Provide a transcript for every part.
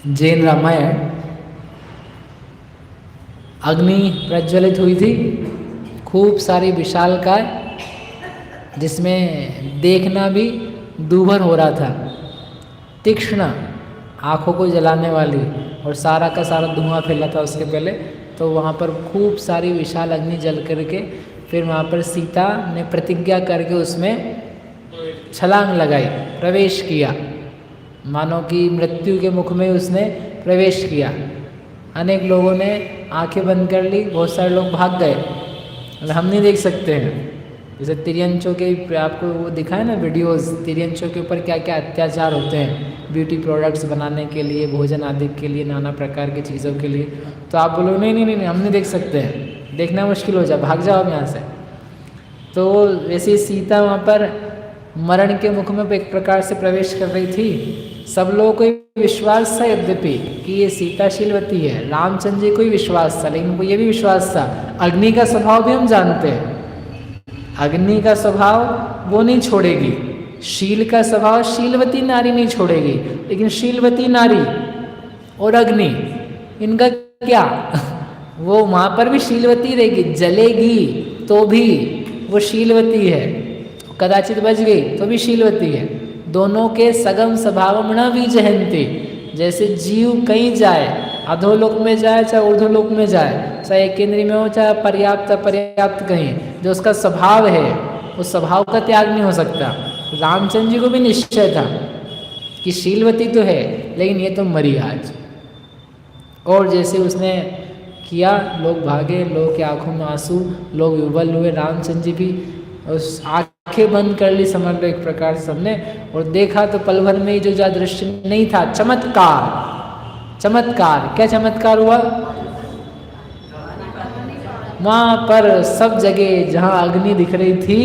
जैन रामायण अग्नि प्रज्वलित हुई थी, खूब सारी विशालकाय, जिसमें देखना भी दूभर हो रहा था, तीक्ष्ण, आँखों को जलाने वाली, और सारा का सारा धुआं फैला था उसके पहले। तो वहाँ पर खूब सारी विशाल अग्नि जल करके फिर वहाँ पर सीता ने प्रतिज्ञा करके उसमें छलांग लगाई, प्रवेश किया, मानो कि मृत्यु के मुख में उसने प्रवेश किया। अनेक लोगों ने आंखें बंद कर ली, बहुत सारे लोग भाग गए, और हम नहीं देख सकते हैं। जैसे तिर्यंचों के आपको वो दिखाए ना वीडियोस, तिर्यंचों के ऊपर क्या क्या अत्याचार होते हैं ब्यूटी प्रोडक्ट्स बनाने के लिए, भोजन आदि के लिए, नाना प्रकार की चीज़ों के लिए। तो आप बोलो नहीं नहीं नहीं हम नहीं देख सकते हैं, देखना मुश्किल हो जाए, भाग जाओ अब यहाँ से। तो वैसे सीता वहाँ पर मरण के मुख में एक प्रकार से प्रवेश कर रही थी। सब लोगों को विश्वास था यद्यपि कि ये सीता शीलवती है, रामचंद्र जी को ही विश्वास था, लेकिन उनको ये भी विश्वास था, अग्नि का स्वभाव भी हम जानते हैं, अग्नि का स्वभाव वो नहीं छोड़ेगी, शील का स्वभाव शीलवती नारी नहीं छोड़ेगी, लेकिन शीलवती नारी और अग्नि इनका क्या वो वहाँ पर भी शीलवती रहेगी, जलेगी तो भी वो शीलवती है, कदाचित बच गई तो भी शीलवती है। दोनों के सगम स्वभाव न विजहन्ति, जैसे जीव कहीं जाए, अधोलोक में जाए चाहे ऊर्ध्वलोक में जाए, चाहे केंद्रीय में हो चाहे पर्याप्त अपर्याप्त, कहीं जो उसका स्वभाव है उस स्वभाव का त्याग नहीं हो सकता। रामचंद्र जी को भी निश्चय था कि शीलवती तो है लेकिन ये तो मरी आज। और जैसे उसने किया, लोग भागे, लोग की आंखों में आंसू, लोग विवल हुए, रामचंद्र जी भी उस आंखें बंद कर ली समझ लो एक प्रकार से सबने, और देखा तो पल भर में ही जो दृश्य नहीं था, चमत्कार, चमत्कार। क्या चमत्कार हुआ? वहाँ पर सब जगह जहाँ अग्नि दिख रही थी,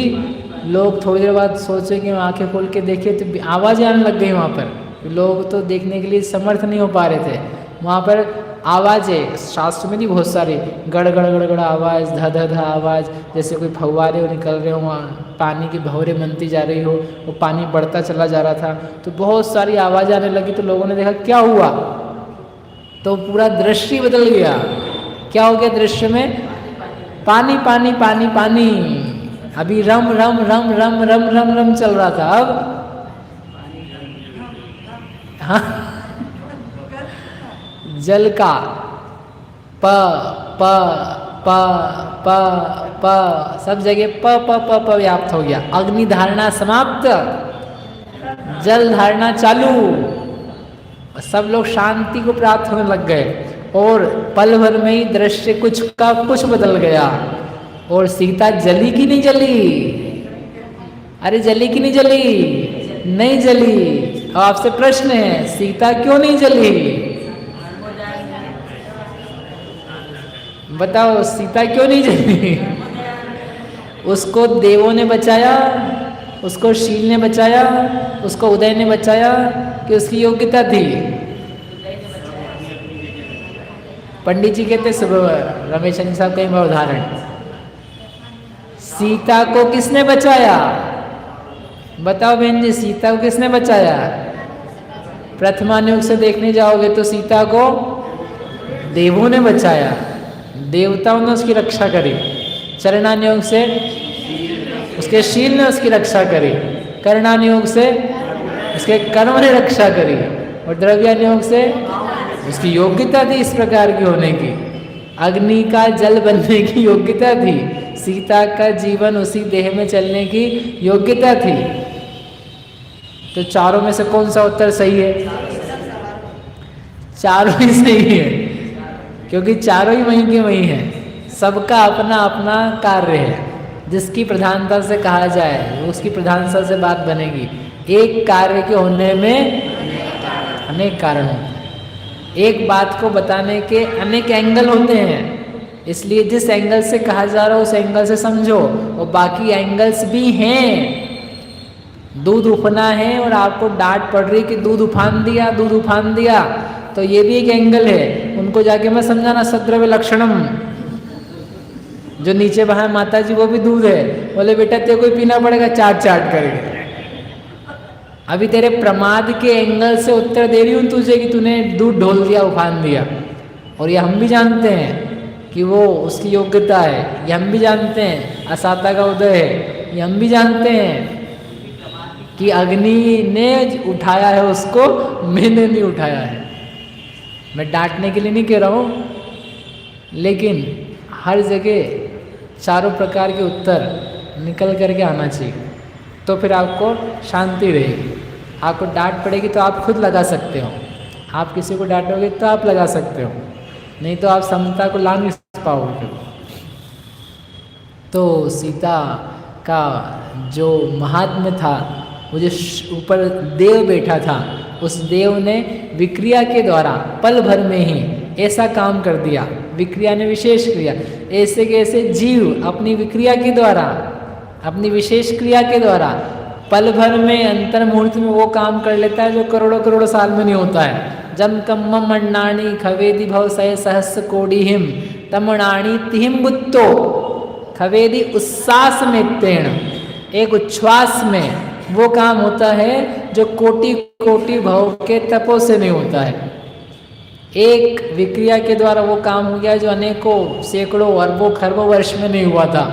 लोग थोड़ी देर बाद सोचे कि आंखें खोल के देखे तो आवाज़ें आने लग गई। वहाँ पर लोग तो देखने के लिए समर्थ नहीं हो पा रहे थे। वहाँ पर आवाज़ें शास्त्र में भी बहुत सारी, गड़ गड़ गड़ गड़ आवाज़, ध ध ध आवाज़, जैसे कोई फव्वारे निकल रहे हो, वहाँ पानी की भंवरें बनती जा रही हो, वो पानी बढ़ता चला जा रहा था, तो बहुत सारी आवाज़ें आने लगी। तो लोगों ने देखा क्या हुआ, तो पूरा दृश्य बदल गया। क्या हो गया दृश्य में? पानी पानी पानी पानी। अभी रम रम रम रम रम रम रम चल रहा था, अब हाँ जल का प प प प प सब जगह प प प प व्याप्त हो गया। अग्नि धारणा समाप्त, जल धारणा चालू, सब लोग शांति को प्राप्त होने लग गए, और पल भर में ही दृश्य कुछ का कुछ बदल गया। और सीता जली कि नहीं जली? अरे जली कि नहीं जली? नहीं जली। अब आपसे प्रश्न है, सीता क्यों नहीं जली? बताओ सीता क्यों नहीं जली? उसको देवों ने बचाया, उसको शील ने बचाया, उसको उदय ने बचाया कि उसकी योग्यता थी। पंडित जी कहते सुबह, रमेश चंद्र साहब कई बार उदाहरण, सीता को किसने बचाया? बताओ बहन जी, सीता को किसने बचाया? प्रथमानुग से देखने जाओगे तो सीता को देवों ने बचाया, देवताओं ने उसकी रक्षा करी, चरणानुयोग से उसके शील ने उसकी रक्षा करी, कर्णानुयोग से उसके कर्म ने रक्षा करी, और द्रव्यानुयोग से उसकी योग्यता थी इस प्रकार की होने की, अग्नि का जल बनने की योग्यता थी, सीता का जीवन उसी देह में चलने की योग्यता थी। तो चारों में से कौन सा उत्तर सही है? चारों ही सही है, क्योंकि चारों ही वहीं के वहीं हैं। सबका अपना अपना कार्य है, जिसकी प्रधानता से कहा जाए उसकी प्रधानता से बात बनेगी। एक कार्य के होने में अनेक कारण होते हैं, एक बात को बताने के अनेक एंगल होते हैं, इसलिए जिस एंगल से कहा जा रहा है उस एंगल से समझो, और बाकी एंगल्स भी हैं। दूध उफना है और आपको डांट पड़ रही कि दूध उफान दिया, दूध उफान दिया, तो ये भी एक एंगल है। उनको जाके मैं समझाना सद्रव्य लक्षणम, जो नीचे बहा माता जी वो भी दूध है, बोले बेटा तेरे को पीना पड़ेगा चाट चाट करके। अभी तेरे प्रमाद के एंगल से उत्तर दे रही हूँ तुझे कि तूने दूध ढोल दिया, उफान दिया। और ये हम भी जानते हैं कि वो उसकी योग्यता है, ये हम भी जानते हैं असाता का उदय है, ये हम भी जानते हैं कि अग्नि ने उठाया है उसको, मैंने नहीं उठाया है। मैं डांटने के लिए नहीं कह रहा हूँ, लेकिन हर जगह चारों प्रकार के उत्तर निकल करके आना चाहिए, तो फिर आपको शांति रहेगी। आपको डांट पड़ेगी तो आप खुद लगा सकते हो, आप किसी को डांटोगे तो आप लगा सकते हो, नहीं तो आप समता को ला नहीं पाओगे। तो सीता का जो महात्म्य था, वो जो ऊपर देव बैठा था, उस देव ने विक्रिया के द्वारा पल भर में ही ऐसा काम कर दिया। विक्रिया ने विशेष क्रिया, ऐसे के ऐसे जीव अपनी विक्रिया के द्वारा, अपनी विशेष क्रिया के द्वारा पल भर में, अंतर मुहूर्त में वो काम कर लेता है जो करोड़ों करोड़ों साल में नहीं होता है। जम कम मण्णाणी खवेदी भव सह सहस्र कोडिहिम तमणाणी तिहिम गुत्तो खवेदी उच्छ्वास में तेण, एक उच्छ्वास में वो काम होता है जो कोटि कोटि भव के तपों से नहीं होता है। एक विक्रिया के द्वारा वो काम हो गया जो अनेकों सैकड़ों अरबों खरबों वर्ष में नहीं हुआ था,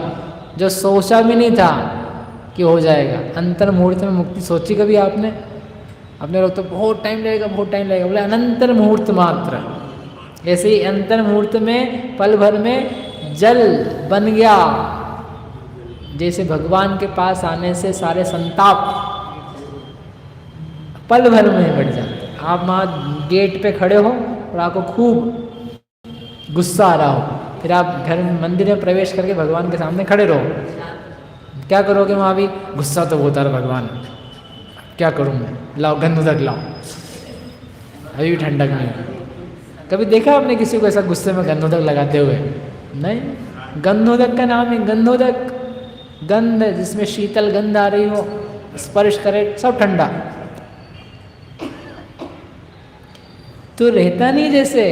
जो सोचा भी नहीं था कि हो जाएगा। अंतर मुहूर्त में मुक्ति सोची कभी आपने? अपने लोग तो बहुत टाइम लगेगा, बहुत टाइम लगेगा, बोले अनंतर मुहूर्त मात्र। ऐसे ही अंतर मुहूर्त में पल भर में जल बन गया। जैसे भगवान के पास आने से सारे संताप पल भर में बढ़ जाते। आप वहाँ गेट पे खड़े हो और आपको खूब गुस्सा आ रहा हो, फिर आप घर मंदिर में प्रवेश करके भगवान के सामने खड़े रहो, क्या करोगे? वहाँ भी गुस्सा तो होता है भगवान, क्या करूँ मैं, लाओ गंधोदक लाओ, अभी भी ठंडक नहीं है। कभी देखा आपने किसी को ऐसा गुस्से में गंधोदक लगाते हुए? नहीं। गंधोदक का नाम है गंधोदक, गंध जिसमें शीतल गंध आ रही हो, स्पर्श करे सब ठंडा। तो रहता नहीं, जैसे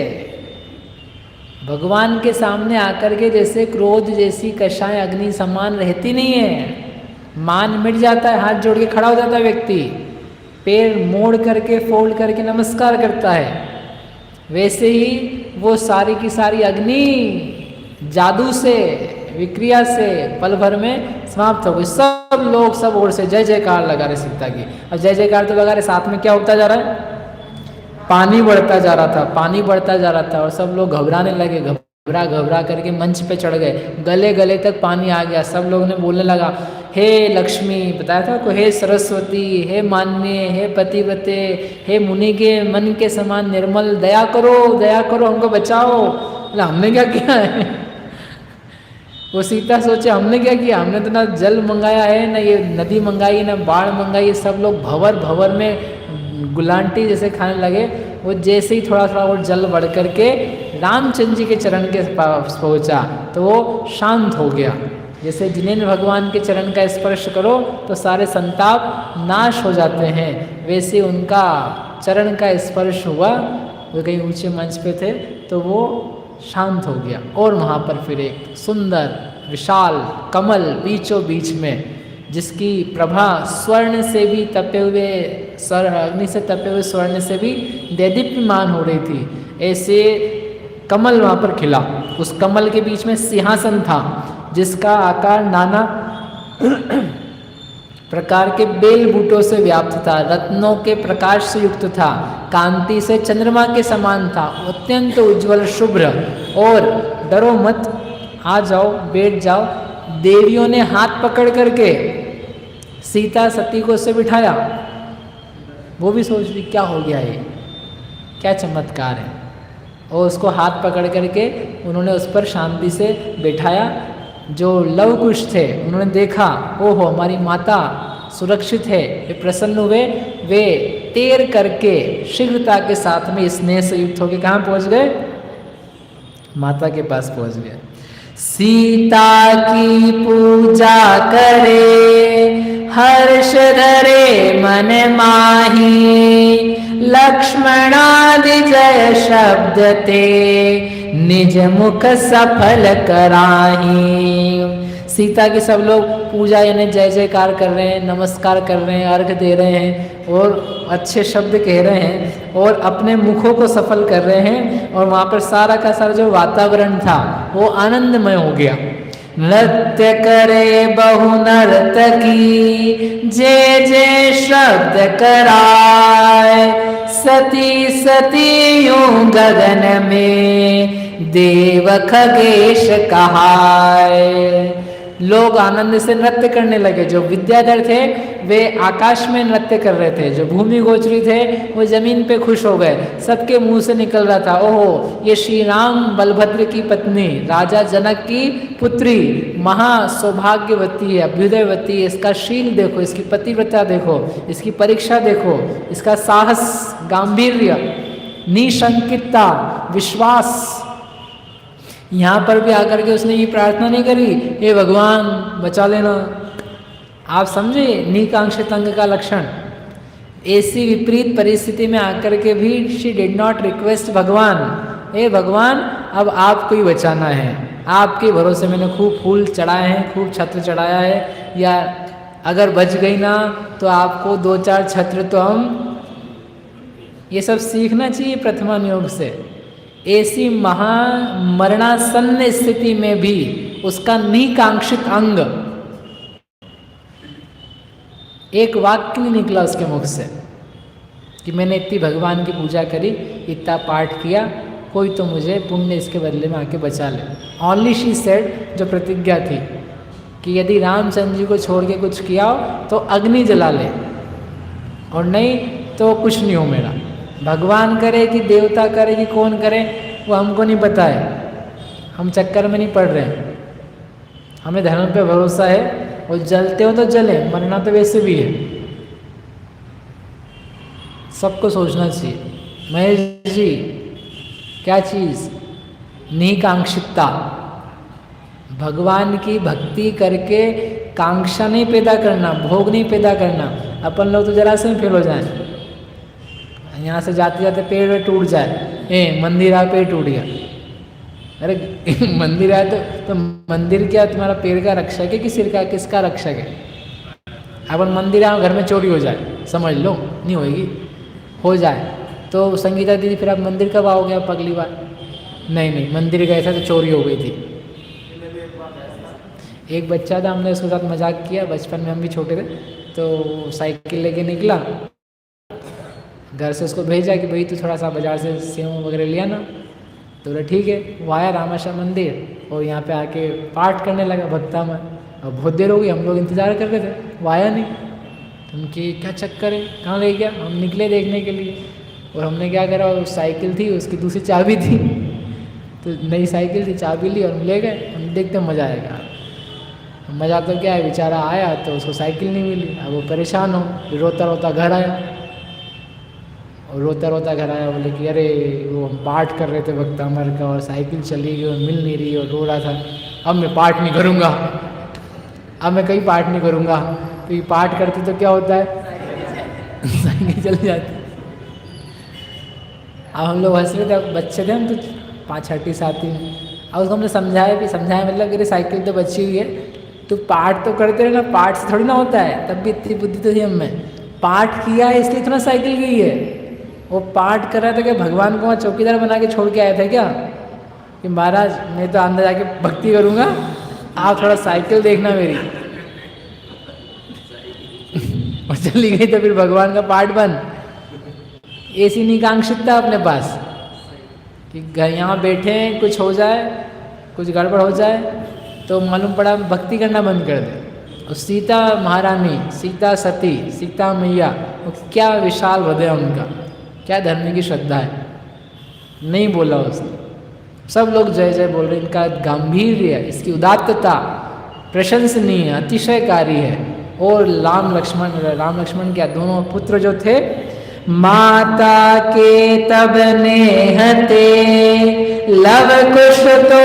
भगवान के सामने आकर के जैसे क्रोध जैसी कषाय अग्नि समान रहती नहीं है। मान मिट जाता है, हाथ जोड़ के खड़ा हो जाता है व्यक्ति, पैर मोड़ करके फोल्ड करके नमस्कार करता है। वैसे ही वो सारी की सारी अग्नि जादू से, विक्रिया से पल भर में समाप्त हो गई। सब लोग सब ओर से जय जयकार लगा रहे सीता की। अब जय जयकार तो लगा रहे, साथ में क्या होता जा रहा है? पानी बढ़ता जा रहा था, पानी बढ़ता जा रहा था, और सब लोग घबराने लगे, घबरा घबरा करके मंच पे चढ़ गए, गले गले तक पानी आ गया। सब लोग ने बोलने लगा, हे लक्ष्मी, बताया था को, हे सरस्वती, हे मान्य, हे पतिव्रते, हे मुनि के मन के समान निर्मल, दया करो, दया करो, हमको बचाओ। हमने क्या किया है? वो सीता सोचे हमने क्या किया, हमने तो ना जल मंगाया है, ना ये नदी मंगाई, ना बाढ़ मंगाई। सब लोग भंवर भंवर में गुलांटी जैसे खाने लगे। वो जैसे ही थोड़ा थोड़ा और जल बढ़ करके रामचंद्र जी के चरण के पास पहुँचा तो वो शांत हो गया। जैसे जिन्हें भगवान के चरण का स्पर्श करो तो सारे संताप नाश हो जाते हैं, वैसे उनका चरण का स्पर्श हुआ। वो कहीं ऊंचे मंच पे थे तो वो शांत हो गया। और वहाँ पर फिर एक सुंदर विशाल कमल बीचों बीच में, जिसकी प्रभा स्वर्ण से भी तपे हुए, अग्नि से तपे हुए स्वर्ण से भी दैदीप्यमान हो रही थी, ऐसे कमल वहाँ पर खिला। उस कमल के बीच में सिंहासन था जिसका आकार नाना प्रकार के बेल बूटों से व्याप्त था, रत्नों के प्रकाश से युक्त था, कांति से चंद्रमा के समान था, अत्यंत उज्जवल शुभ्र। और डरो मत, आ जाओ, बैठ जाओ। देवियों ने हाथ पकड़ करके सीता सती को उससे बिठाया। वो भी सोच रही क्या हो गया, ये क्या चमत्कार है। और उसको हाथ पकड़ करके उन्होंने उस पर शांति से बिठाया। जो लव कुश थे उन्होंने देखा, ओहो हमारी माता सुरक्षित है, वे प्रसन्न हुए। वे तैर करके शीघ्रता के साथ में स्नेह से युक्त होकर कहाँ पहुँच गए? माता के पास पहुँच गए। सीता की पूजा करे, हर्ष धरे मन माही, लक्ष्मणादि जय शब्द ते, निज मुख सफल कराही। सीता की सब लोग पूजा यानी जय जयकार कर रहे हैं, नमस्कार कर रहे हैं, अर्घ दे रहे हैं और अच्छे शब्द कह रहे हैं और अपने मुखों को सफल कर रहे हैं। और वहाँ पर सारा का सारा जो वातावरण था वो आनंदमय हो गया। नृत्य करे बहु नर्तकी, जय जय शब्द कराए, सती सती यूं गगन में देव खगेश कहाए। लोग आनंद से नृत्य करने लगे। जो विद्याधर थे वे आकाश में नृत्य कर रहे थे, जो भूमि गोचरी थे वो जमीन पे खुश हो गए। सबके मुंह से निकल रहा था, ओहो ये श्री राम बलभद्र की पत्नी, राजा जनक की पुत्री महा सौभाग्यवती है, अभ्युदयवती है। इसका शील देखो, इसकी पतिव्रता देखो, इसकी परीक्षा देखो, इसका साहस, गांभीर्य, निशंकितता, विश्वास। यहाँ पर भी आकर के उसने ये प्रार्थना नहीं करी, हे भगवान बचा लेना। आप समझे निकांक्षित अंग का लक्षण। ऐसी विपरीत परिस्थिति में आकर के भी शी डिड नॉट रिक्वेस्ट भगवान, हे भगवान अब आपको ही बचाना है, आपके भरोसे मैंने खूब फूल चढ़ाए हैं, खूब छत्र चढ़ाया है, या अगर बच गई ना तो आपको 2-4 छत्र तो हम। ये सब सीखना चाहिए प्रथमान योग से। ऐसी महा मरणासन्न स्थिति में भी उसका निकांक्षित अंग, एक वाक्य नहीं निकला उसके मुख से कि मैंने इतनी भगवान की पूजा करी, इतना पाठ किया, कोई तो मुझे पुण्य इसके बदले में आके बचा ले। ओनली शी सेड, जो प्रतिज्ञा थी कि यदि रामचंद्र जी को छोड़ के कुछ किया हो तो अग्नि जला ले, और नहीं तो कुछ नहीं हो मेरा। भगवान करे कि देवता करे कि कौन करे वो हमको नहीं पता है, हम चक्कर में नहीं पड़ रहे हैं, हमें धर्म पे भरोसा है। और जलते हो तो जले, मरना तो वैसे भी है। सबको सोचना चाहिए। महेश जी क्या चीज़? निकांक्षितता। भगवान की भक्ति करके कांक्षा नहीं पैदा करना, भोग नहीं पैदा करना। अपन लोग तो जरा से फेल हो जाए, यहाँ से जाते जाते पेड़ टूट जाए, मंदिर आ पेड़ टूट गया। अरे मंदिर आए तो मंदिर क्या तुम्हारा पैर का रक्षक है कि सिर का, किसका रक्षक है? अपन मंदिर आए घर में चोरी हो जाए, समझ लो नहीं होएगी, हो जाए तो संगीता दीदी फिर आप मंदिर कब आओगे आप अगली बार? नहीं मंदिर गए थे तो चोरी हो गई थी। एक बच्चा था, हमने उसके साथ मजाक किया, बचपन में हम भी छोटे थे, तो साइकिल लेके निकला, घर से उसको भेजा कि भाई तू थोड़ा सा बाजार से सेव वगैरह लिया ना, तो बोला ठीक है। वो आया रामाशा मंदिर और यहाँ पे आके पाठ करने लगा भक्ता में। और बहुत देर हो गई, हम लोग इंतज़ार कर रहे थे, वो आया नहीं। उनकी क्या चक्कर है, कहाँ ले गया? हम निकले देखने के लिए, और हमने क्या करा, वो साइकिल थी उसकी दूसरी चाबी थी, तो नई साइकिल थी, चाबी ली और हम ले गए। हम देखते मज़ा आएगा। मज़ा तो क्या है, बेचारा आया तो उसको साइकिल नहीं मिली, अब वो परेशान हो, फिर रोता रोता घर आया। और रोता रोता घर आया, बोले कि अरे वो हम पाठ कर रहे थे भक्त अमर का और साइकिल चली गई और मिल नहीं रही, और रो रहा था, अब मैं पाठ नहीं करूँगा, अब मैं कहीं पाठ नहीं करूँगा। तो ये पाठ करते तो क्या होता है, साइकिल चली जाती। अब हम लोग हंस रहे थे, बच्चे थे हम तो 5-6 7 में। अब उसको हमने समझाया भी, समझाया मतलब कि साइकिल तो बची हुई है, तो पाठ तो करते रहे ना, पाठ से थोड़ी ना होता है। तब भी इतनी बुद्धि तो थी हम में, पाठ किया है इसलिए इतना साइकिल गई है। वो पाठ कर रहा था कि भगवान को वहाँ चौकीदार बना के छोड़ के आया था क्या, कि महाराज मैं तो अंदर जाके भक्ति करूँगा, आप थोड़ा साइकिल देखना मेरी। और चली गई तो फिर भगवान का पाठ बंद। ऐसी निकांक्षितता अपने पास कि यहाँ बैठे हैं, कुछ हो जाए, कुछ गड़बड़ हो जाए तो मालूम पड़ा भक्ति करना बंद कर दे। और सीता महारानी, सीता सती, सीता मैया, क्या विशाल हृदय उनका, क्या धर्म की श्रद्धा है। नहीं बोला उसने, सब लोग जय जय बोल रहे। इनका गांभीर्य, इसकी उदात्तता प्रशंसनीय, अतिशयकारी है। और राम लक्ष्मण क्या दोनों पुत्र जो थे, माता के तब नेहते लव कुश तो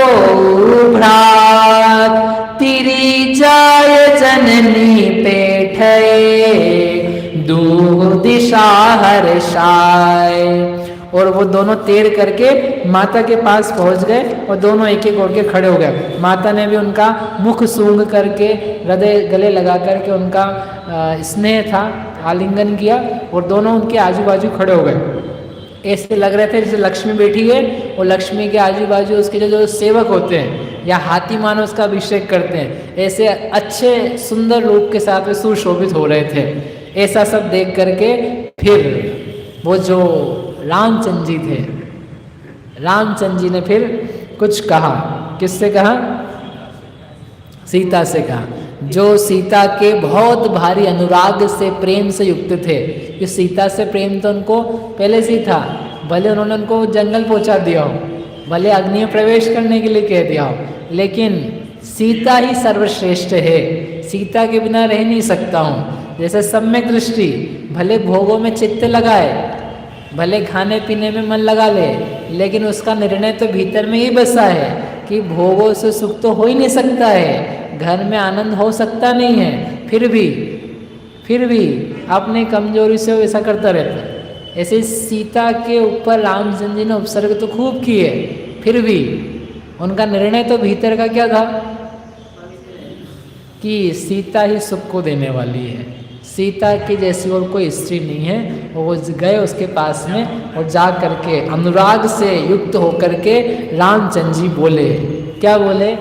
भ्रात, तिरी जाय जननी पेठे दूह दिशा हर्षाय। और वो दोनों तैर करके माता के पास पहुंच गए और दोनों एक एक होकर खड़े हो गए। माता ने भी उनका मुख सूंघ करके हृदय गले लगा करके उनका स्नेह था आलिंगन किया और दोनों उनके आजू बाजू खड़े हो गए। ऐसे लग रहे थे जैसे लक्ष्मी बैठी है और लक्ष्मी के आजू बाजू उसके जो सेवक होते हैं या हाथी मानो उसका अभिषेक करते हैं, ऐसे अच्छे सुंदर रूप के साथ वे सुशोभित हो रहे थे। ऐसा सब देख करके फिर वो जो रामचंद्र जी थे, रामचंद्र जी ने फिर कुछ कहा। किससे कहा? सीता से कहा, जो सीता के बहुत भारी अनुराग से प्रेम से युक्त थे। कि सीता से प्रेम तो उनको पहले से ही था, भले उन्होंने उनको जंगल पहुंचा दिया हो, भले अग्नि में प्रवेश करने के लिए कह दिया हो, लेकिन सीता ही सर्वश्रेष्ठ है, सीता के बिना रह नहीं सकता हूँ। जैसे सम्यक दृष्टि, भले भोगों में चित्त लगाए, भले खाने पीने में मन लगा ले, लेकिन उसका निर्णय तो भीतर में ही बसा है कि भोगों से सुख तो हो ही नहीं सकता है, घर में आनंद हो सकता नहीं है। फिर भी अपनी कमजोरी से वो ऐसा करता रहता है। ऐसे सीता के ऊपर रामचंद्र जी ने उपसर्ग तो खूब किए, फिर भी उनका निर्णय तो भीतर का क्या था कि सीता ही सुख को देने वाली है, सीता की जैसी और कोई स्त्री नहीं है। वो गए उसके पास में और जा करके अनुराग से युक्त होकर के रामचंद्र जी बोले। क्या बोले?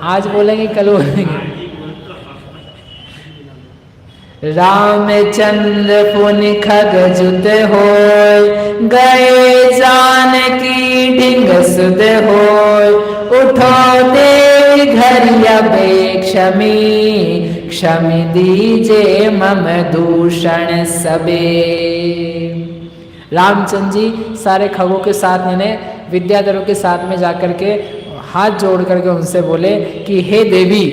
आज बोलेंगे कल बोलेंगे। रामचंद्र पुनि खग जुत होय, गए जानकी ढिंग सुध होय। उठो देव घरिया बे क्षमी दीजे मम दूषण सबे। रामचंद्र जी सारे खगों के साथ यानी विद्याधरों के साथ में जाकर के हाथ जोड़ करके उनसे बोले कि हे देवी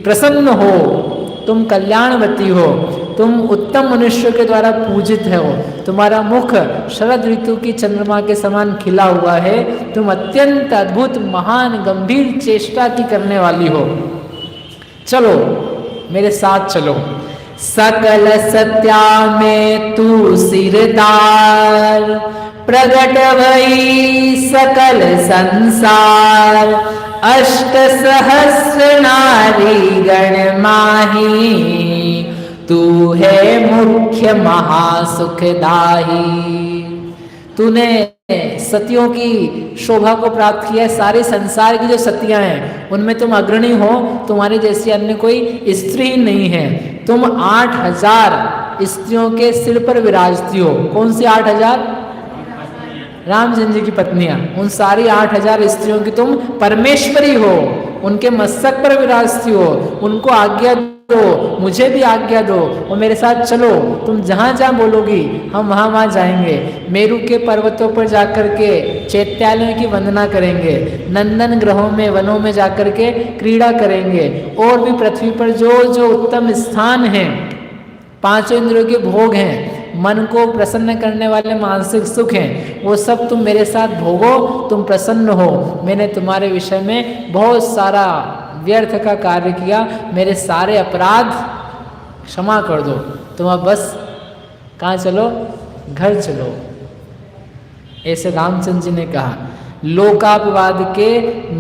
प्रसन्न हो, तुम कल्याणवती हो, तुम उत्तम मनुष्य के द्वारा पूजित हो, तुम्हारा मुख शरद ऋतु की चंद्रमा के समान खिला हुआ है, तुम अत्यंत अद्भुत महान गंभीर चेष्टा की करने वाली हो, चलो मेरे साथ चलो। सकल सत्या में तू सिरदार, प्रगट भई सकल संसार। अष्ट सहस्र नारी गण माही, तू है मुख्य महासुखदाही। तूने सतियों की शोभा को प्राप्त किया है। सारे संसार की जो सतियां हैं उनमें तुम अग्रणी हो, तुम्हारी जैसी अन्य कोई स्त्री नहीं है। तुम 8000 स्त्रियों के सिर पर विराजती हो। कौन सी 8000? रामचंद्र जी की पत्नियां, उन सारी 8000 स्त्रियों की तुम परमेश्वरी हो, उनके मस्तक पर विराजती हो। उनको आज्ञा दो, मुझे भी आज्ञा दो और मेरे साथ चलो। तुम जहाँ जहाँ बोलोगी हम वहाँ वहाँ जाएंगे। मेरू के पर्वतों पर जाकर के चैत्यालयों की वंदना करेंगे, नंदन ग्रहों में वनों में जाकर के क्रीड़ा करेंगे, और भी पृथ्वी पर जो जो उत्तम स्थान हैं, पांचों इंद्रियों के भोग हैं, मन को प्रसन्न करने वाले मानसिक सुख हैं, वो सब तुम मेरे साथ भोगो, तुम प्रसन्न हो। मैंने तुम्हारे विषय में बहुत सारा व्यर्थ का कार्य किया, मेरे सारे अपराध क्षमा कर दो। तुम अब बस कहाँ चलो? घर चलो। ऐसे रामचंद्र जी ने कहा। लोकापवाद के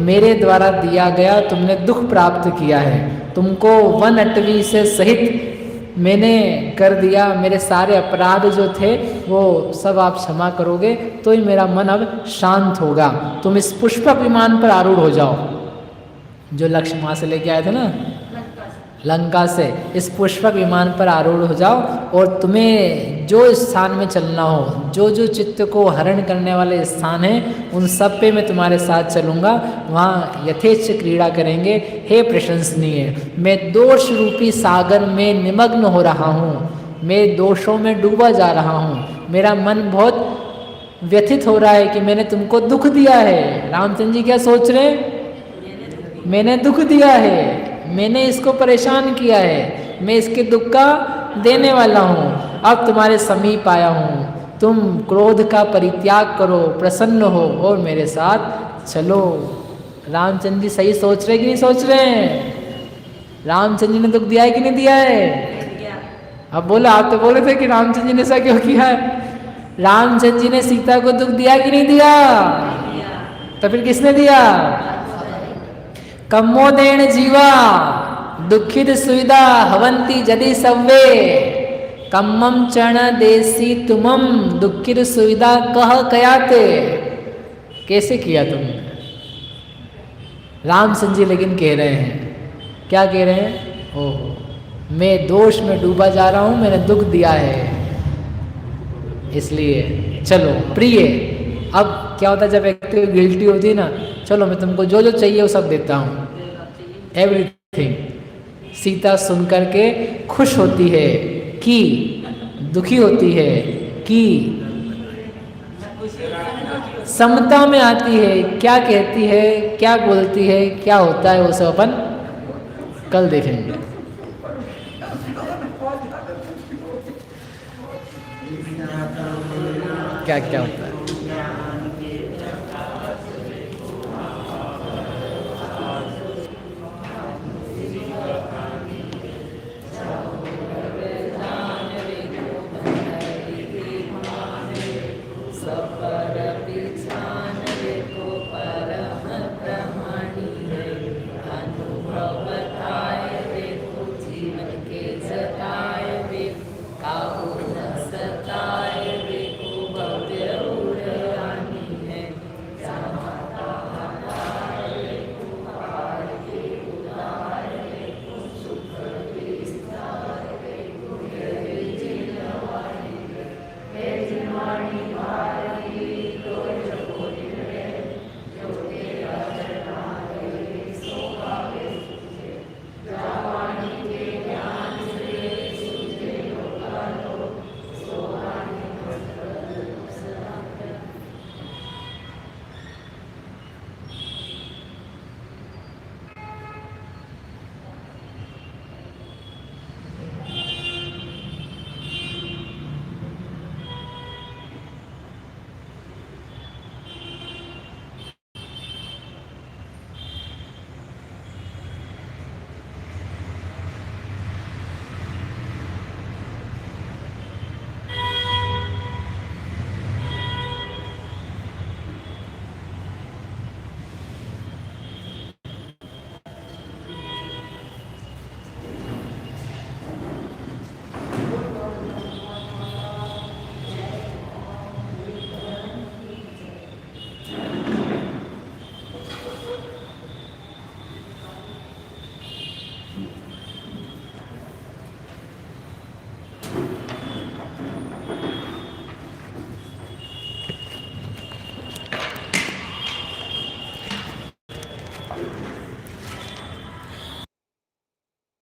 मेरे द्वारा दिया गया तुमने दुख प्राप्त किया है, तुमको वन अटवी से सहित मैंने कर दिया। मेरे सारे अपराध जो थे वो सब आप क्षमा करोगे तो ही मेरा मन अब शांत होगा। तुम इस पुष्पक विमान पर आरूढ़ हो जाओ, जो लक्ष्मण वहाँ से लेके आए थे ना लंका से। इस पुष्पक विमान पर आरूढ़ हो जाओ और तुम्हें जो स्थान में चलना हो, जो जो चित्त को हरण करने वाले स्थान हैं, उन सब पे मैं तुम्हारे साथ चलूँगा, वहाँ यथेच्छ क्रीड़ा करेंगे। हे प्रशंसनीय, मैं दोष रूपी सागर में निमग्न हो रहा हूँ, मैं दोषों में डूबा जा रहा हूँ। मेरा मन बहुत व्यथित हो रहा है कि मैंने तुमको दुख दिया है। रामचंद्र जी क्या सोच रहे हैं? मैंने दुख दिया है, मैंने इसको परेशान किया है, मैं इसके दुख का देने वाला हूँ। अब तुम्हारे समीप आया हूँ, तुम क्रोध का परित्याग करो, प्रसन्न हो और मेरे साथ चलो। रामचंद्र जी सही सोच रहे कि नहीं सोच रहे हैं? रामचंद्र जी ने दुख दिया है कि नहीं दिया है? अब बोला, आप तो बोले थे कि रामचंद्र जी ने ऐसा क्यों किया है? रामचंद्र जी ने सीता को दुख दिया कि नहीं दिया? तो फिर किसने दिया? कम्मोदेन जीवा दुखित सुविधा हवंती जदि सव्वे कम्मम चरण देसी तुमम दुखित सुविधा कह कयाते। कैसे किया तुमने? रामचंद्र जी लेकिन कह रहे हैं, क्या कह रहे हैं? ओहो, मैं दोष में डूबा जा रहा हूं, मैंने दुख दिया है, इसलिए चलो प्रिय। अब क्या होता है जब व्यक्ति गिल्टी होती है ना, चलो मैं तुमको जो जो चाहिए वो सब देता हूँ, एवरीथिंग। सीता सुन करके खुश होती है कि दुखी होती है कि समता में आती है। क्या कहती है, क्या बोलती है, क्या होता है, वो सब अपन कल देखेंगे। क्या क्या होता है।